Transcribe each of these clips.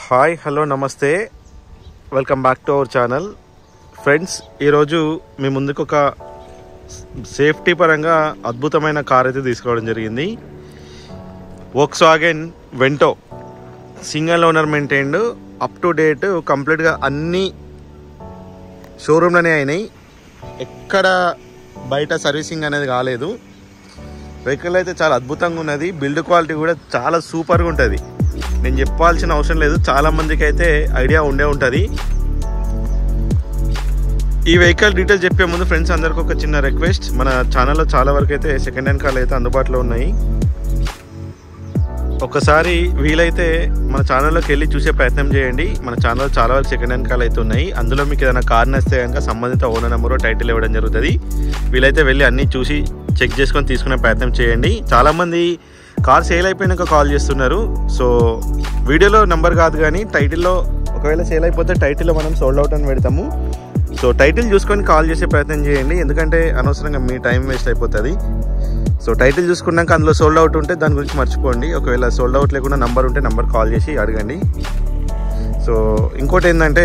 Hi hello నమస్తే, welcome back to our channel. Friends, ఈరోజు మీ ముందుకు ఒక సేఫ్టీ పరంగా అద్భుతమైన కార్ అయితే తీసుకోవడం జరిగింది. Volkswagen Vento single owner maintained, up to date, కంప్లీట్గా అన్ని షోరూమ్లోనే అయినాయి. ఎక్కడ బయట సర్వీసింగ్ అనేది కాలేదు. వెహికల్ అయితే చాలా అద్భుతంగా ఉన్నది. బిల్డ్ క్వాలిటీ కూడా చాలా సూపర్గా ఉంటుంది. నేను చెప్పాల్సిన అవసరం లేదు, చాలా మందికి అయితే ఐడియా ఉండే ఉంటుంది. ఈ వెహికల్ డీటెయిల్స్ చెప్పే ముందు ఫ్రెండ్స్ అందరికీ ఒక చిన్న రిక్వెస్ట్. మన ఛానల్లో చాలా వరకు అయితే సెకండ్ హ్యాండ్ కార్లు అయితే అందుబాటులో ఉన్నాయి. ఒకసారి వీలైతే మన ఛానల్లోకి వెళ్ళి చూసే ప్రయత్నం చేయండి. మన ఛానల్లో చాలా వరకు సెకండ్ హ్యాండ్ కార్లు అయితే ఉన్నాయి. అందులో మీకు ఏదైనా కార్ నచ్చితే కనుక సంబంధిత ఓనర్ నెంబరు, టైటిల్ ఇవ్వడం జరుగుతుంది. వీలైతే వెళ్ళి అన్నీ చూసి చెక్ చేసుకొని తీసుకునే ప్రయత్నం చేయండి. చాలామంది కార్ సేల్ అయిపోయినాక కాల్ చేస్తున్నారు. సో వీడియోలో నెంబర్ కాదు, కానీ టైటిల్లో ఒకవేళ సేల్ అయిపోతే టైటిల్లో మనం సోల్డ్ అవుట్ అని పెడతాము. సో టైటిల్ చూసుకొని కాల్ చేసే ప్రయత్నం చేయండి, ఎందుకంటే అనవసరంగా మీ టైం వేస్ట్ అయిపోతుంది. సో టైటిల్ చూసుకున్నాక అందులో సోల్డ్ అవుట్ ఉంటే దాని గురించి మర్చిపోండి. ఒకవేళ సోల్డ్ అవుట్ లేకుండా నెంబర్ ఉంటే నెంబర్ కాల్ చేసి అడగండి. సో ఇంకోటి ఏంటంటే,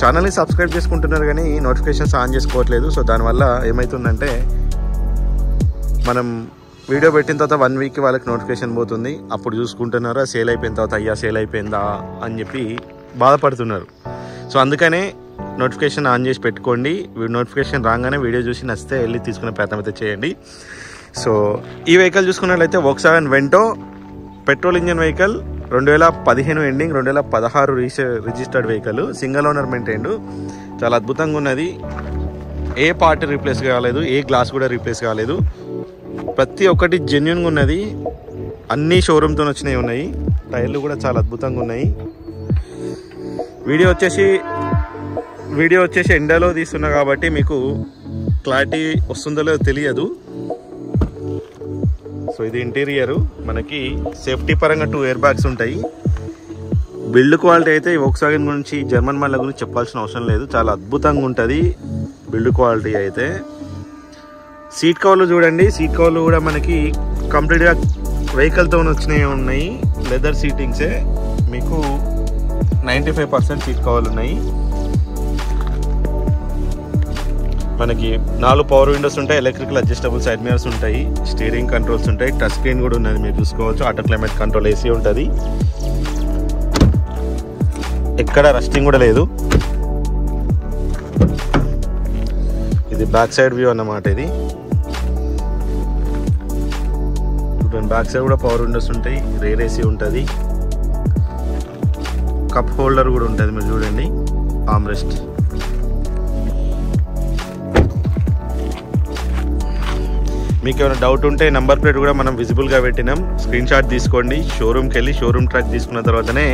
ఛానల్ని సబ్స్క్రైబ్ చేసుకుంటున్నారు కానీ నోటిఫికేషన్స్ ఆన్ చేసుకోవట్లేదు. సో దానివల్ల ఏమవుతుందంటే, మనం వీడియో పెట్టిన తర్వాత 1 వీక్కి వాళ్ళకి నోటిఫికేషన్ పోతుంది. అప్పుడు చూసుకుంటున్నారా సేల్ అయిపోయిన తర్వాత అయ్యా సేల్ అయిపోయిందా అని చెప్పి బాధపడుతున్నారు. సో అందుకనే నోటిఫికేషన్ ఆన్ చేసి పెట్టుకోండి. నోటిఫికేషన్ రాగానే వీడియో చూసి నచ్చితే వెళ్ళి తీసుకునే ప్రయత్నం అయితే చేయండి. సో ఈ వెహికల్ చూసుకున్నట్లయితే Volkswagen Vento petrol engine vehicle, 2015 ending, 2016 registered vehicle, single owner maintained. చాలా అద్భుతంగా ఉన్నది. ఏ పార్ట్ రీప్లేస్ కాలేదు, ఏ గ్లాస్ కూడా రీప్లేస్ కాలేదు. ప్రతి ఒక్కటి జెన్యున్గా ఉన్నది. అన్ని షోరూమ్తో వచ్చినవి ఉన్నాయి. టైర్లు కూడా చాలా అద్భుతంగా ఉన్నాయి. వీడియో వచ్చేసి ఎండలో తీస్తున్నా కాబట్టి మీకు క్లారిటీ వస్తుందో లేదో తెలియదు. సో ఇది ఇంటీరియరు. మనకి సేఫ్టీ పరంగా 2 ఎయిర్ బ్యాగ్స్ ఉంటాయి. బిల్డ్ క్వాలిటీ అయితే వోక్స్వాగన్ గురించి, జర్మన్ మళ్ళ గురించి చెప్పాల్సిన అవసరం లేదు. చాలా అద్భుతంగా ఉంటుంది బిల్డ్ క్వాలిటీ అయితే. సీట్ కవర్లు చూడండి. సీట్ కవర్లు కూడా మనకి కంప్లీట్గా వెహికల్తో వచ్చినవి ఉన్నాయి. లెదర్ సీటింగ్సే. మీకు 95% సీట్ కవర్లు ఉన్నాయి. మనకి 4 పవర్ విండోస్ ఉంటాయి. ఎలక్ట్రికల్ అడ్జస్టబుల్ సైడ్ మిరర్స్ ఉంటాయి. స్టీరింగ్ కంట్రోల్స్ ఉంటాయి. టచ్ స్క్రీన్ కూడా ఉన్నది, మీరు చూసుకోవచ్చు. ఆటో క్లైమేట్ కంట్రోల్, ఏసీ ఉంటుంది. ఎక్కడ రస్టింగ్ కూడా లేదు. ఇది బ్యాక్ సైడ్ వ్యూ అన్నమాట. ఇది బ్యాక్ సైడ్ కూడా పవర్ విండోస్ ఉంటాయి. రేర్ ఏసీ ఉంటుంది. కప్ హోల్డర్ కూడా ఉంటుంది, మీరు చూడండి. ఆమ్రెస్ట్. మీకు ఏమైనా డౌట్ ఉంటే నెంబర్ ప్లేట్ కూడా మనం విజిబుల్గా పెట్టినాం. స్క్రీన్ షాట్ తీసుకోండి. షోరూమ్కి వెళ్ళి షోరూమ్ ట్రాక్ తీసుకున్న తర్వాతనే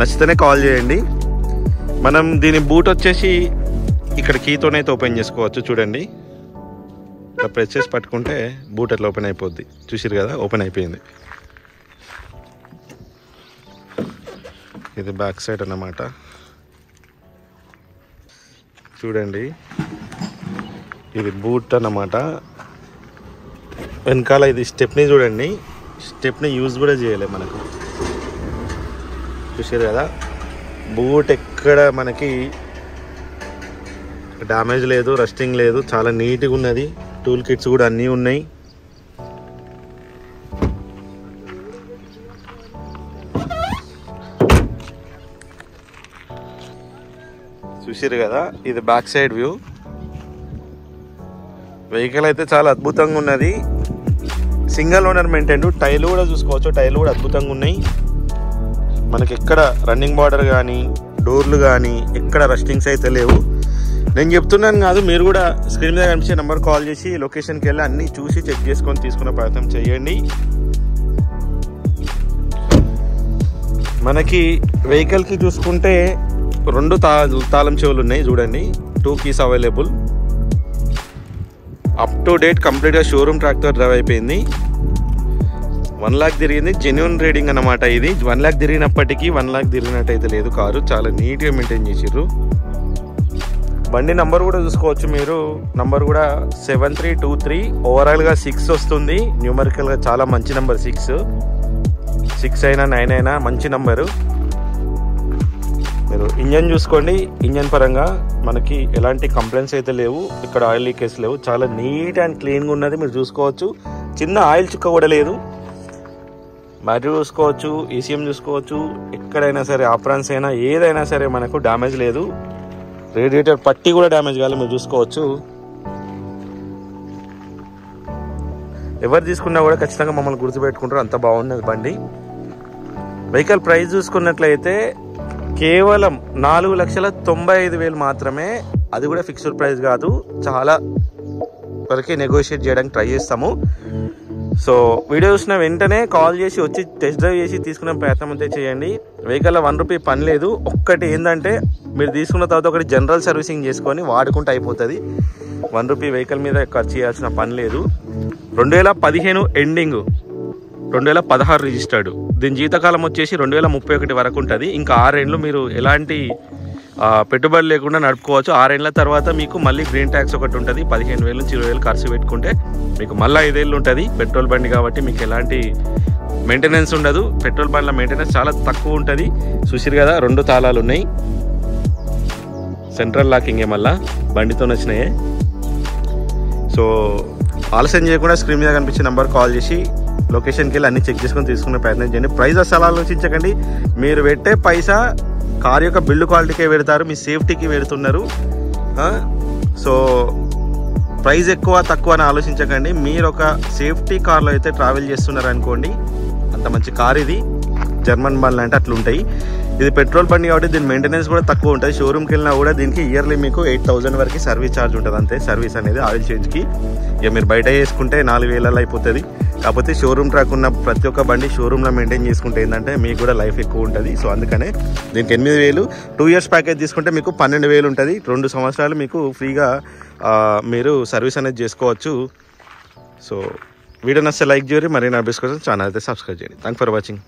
నచ్చితేనే కాల్ చేయండి. మనం దీని బూట్ వచ్చేసి ఇక్కడ కీతోనైతే ఓపెన్ చేసుకోవచ్చు. చూడండి, ఇలా ప్రెస్ చేసి పట్టుకుంటే బూట్ అట్లా ఓపెన్ అయిపోద్ది. చూసిరు కదా, ఓపెన్ అయిపోయింది. ఇది బ్యాక్ సైడ్ అన్నమాట. చూడండి, ఇది బూట్ అన్నమాట. వెనకాల ఇది స్టెప్ని చూడండి. స్టెప్ని యూజ్ కూడా చేయలేదు మనకు. చూసారు కదా, బూట్ ఎక్కడ మనకి డ్యామేజ్ లేదు, రస్టింగ్ లేదు. చాలా నీట్గా ఉన్నది. టూల్ కిట్స్ కూడా అన్నీ ఉన్నాయి. చూసారు కదా, ఇది బ్యాక్ సైడ్ వ్యూ. వెహికల్ అయితే చాలా అద్భుతంగా ఉన్నది. Single owner maintain. టైర్లు కూడా చూసుకోవచ్చు. టైర్లు కూడా అద్భుతంగా ఉన్నాయి. మనకి ఎక్కడ రన్నింగ్ బార్డర్ కానీ, డోర్లు కానీ ఎక్కడ రస్టింగ్స్ అయితే లేవు. నేను చెప్తున్నాను కాదు, మీరు కూడా స్క్రీన్ మీద కనిపించే నెంబర్ కాల్ చేసి లొకేషన్కి వెళ్ళి అన్నీ చూసి చెక్ చేసుకొని తీసుకునే ప్రయత్నం చేయండి. మనకి వెహికల్కి చూసుకుంటే 2 తాళం చెవులు ఉన్నాయి. చూడండి, 2 keys available. Up to date కంప్లీట్గా షోరూమ్ ట్రాక్టర్ డ్రైవ్ అయిపోయింది. 1 లాక్ తిరిగింది. జెన్యున్ రీడింగ్ అన్నమాట. ఇది 1 లాక్ తిరిగినప్పటికీ 1 లాక్ తిరిగినట్టు అయితే లేదు. కారు చాలా నీట్గా మెయింటైన్ చేసిర్రు. బండి నంబర్ కూడా చూసుకోవచ్చు మీరు. నంబర్ కూడా 7323. ఓవరాల్గా 6 వస్తుంది. న్యూమరికల్గా చాలా మంచి నెంబర్. 6 అయినా 9 అయినా మంచి నంబరు. మీరు ఇంజన్ చూసుకోండి. ఇంజన్ పరంగా మనకి ఎలాంటి కంప్లైంట్స్ అయితే లేవు, ఇక్కడ ఆయిల్ లీకేజ్ లేవు, చాలా నీట్ అండ్ క్లీన్గా ఉన్నది. మీరు చూసుకోవచ్చు, చిన్న ఆయిల్ చుక్క కూడా లేదు. బ్యాటరీ చూసుకోవచ్చు, ఈసీఎం చూసుకోవచ్చు, ఎక్కడైనా సరే ఆప్రాన్స్ అయినా ఏదైనా సరే మనకు డ్యామేజ్ లేదు. రేడియేటర్ పట్టి కూడా డ్యామేజ్ కావాలి, మీరు చూసుకోవచ్చు. ఎవరు తీసుకున్నా కూడా ఖచ్చితంగా మమ్మల్ని గుర్తుపెట్టుకుంటారు, అంత బాగున్నది బండి. వెహికల్ ప్రైస్ చూసుకున్నట్లయితే కేవలం 4,95,000 మాత్రమే. అది కూడా ఫిక్స్డ్ ప్రైస్ కాదు, చాలా వరకు నెగోషియేట్ చేయడానికి ట్రై చేస్తాము. సో వీడియో చూసిన వెంటనే కాల్ చేసి వచ్చి టెస్ట్ డ్రైవ్ చేసి తీసుకునే ప్రయత్నం అయితే చేయండి. వెహికల్లో ₹1 పని లేదు. ఒక్కటి ఏంటంటే మీరు తీసుకున్న తర్వాత ఒకటి జనరల్ సర్వీసింగ్ చేసుకొని వాడుకుంటే అయిపోతుంది. ₹1 వెహికల్ మీద ఖర్చు చేయాల్సిన పని లేదు. 2015 ఎండింగ్, 2016 రిజిస్టర్డ్. దీని జీతకాలం వచ్చేసి 2031 వరకు ఉంటుంది. ఇంకా 6 ఏళ్ళు మీరు ఎలాంటి పెట్టుబడి లేకుండా నడుపుకోవచ్చు. 6 ఏళ్ళ తర్వాత మీకు మళ్ళీ గ్రీన్ ట్యాక్స్ ఒకటి ఉంటుంది. 15,000 నుంచి 20,000 ఖర్చు పెట్టుకుంటే మీకు మళ్ళీ 5 ఏళ్ళు ఉంటుంది. పెట్రోల్ బండి కాబట్టి మీకు ఎలాంటి మెయింటెనెన్స్ ఉండదు. పెట్రోల్ బండ్ల మెయింటెనెన్స్ చాలా తక్కువ ఉంటుంది. చూసిరు కదా, 2 తాళాలు ఉన్నాయి, సెంట్రల్ లాకింగే మళ్ళీ బండితో వచ్చినాయే. సో ఆలస్యం చేయకుండా స్క్రీన్ మీద కనిపించే నెంబర్ కాల్ చేసి లొకేషన్కి వెళ్ళి అన్ని చెక్ చేసుకొని తీసుకునే ప్రయత్నం చేయండి. ప్రైస్ అసలు ఆలోచించకండి. మీరు పెట్టే పైసా కార్ యొక్క బిల్డ్ క్వాలిటీకే పెడతారు, మీ సేఫ్టీకి పెడుతున్నారు. సో ప్రైస్ ఎక్కువ తక్కువ అని ఆలోచించకండి. మీరు ఒక సేఫ్టీ కార్లో అయితే ట్రావెల్ చేస్తున్నారు అనుకోండి, అంత మంచి కార్ ఇది. జర్మన్ బండ్లు అంటే అట్లా ఉంటాయి. ఇది పెట్రోల్ బండి కాబట్టి దీని మెయింటెనెన్స్ కూడా తక్కువ ఉంటుంది. షోరూమ్కి వెళ్ళినా కూడా దీనికి ఇయర్లీ మీకు 8,000 వరకు సర్వీస్ ఛార్జ్ ఉంటుంది అంతే. సర్వీస్ అనేది ఆయిల్ చేంజ్కి ఇక మీరు బయట చేసుకుంటే 4,000 అయిపోతుంది. కాకపోతే షోరూమ్ ట్రాక్ ఉన్న ప్రతి ఒక్క బండి షోరూమ్లో మెయింటైన్ చేసుకుంటే ఏంటంటే మీకు కూడా లైఫ్ ఎక్కువ ఉంటుంది. సో అందుకనే దీనికి 8,000. 2 ఇయర్స్ ప్యాకేజ్ తీసుకుంటే మీకు 12,000 ఉంటుంది. 2 సంవత్సరాలు మీకు ఫ్రీగా మీరు సర్వీస్ అనేది చేసుకోవచ్చు. సో వీడియో నచ్చితే లైక్ చేయండి, మరిన్ని అప్డేట్స్ కోసం ఛానల్ అయితే సబ్స్క్రైబ్ చేయండి. Thank for watching.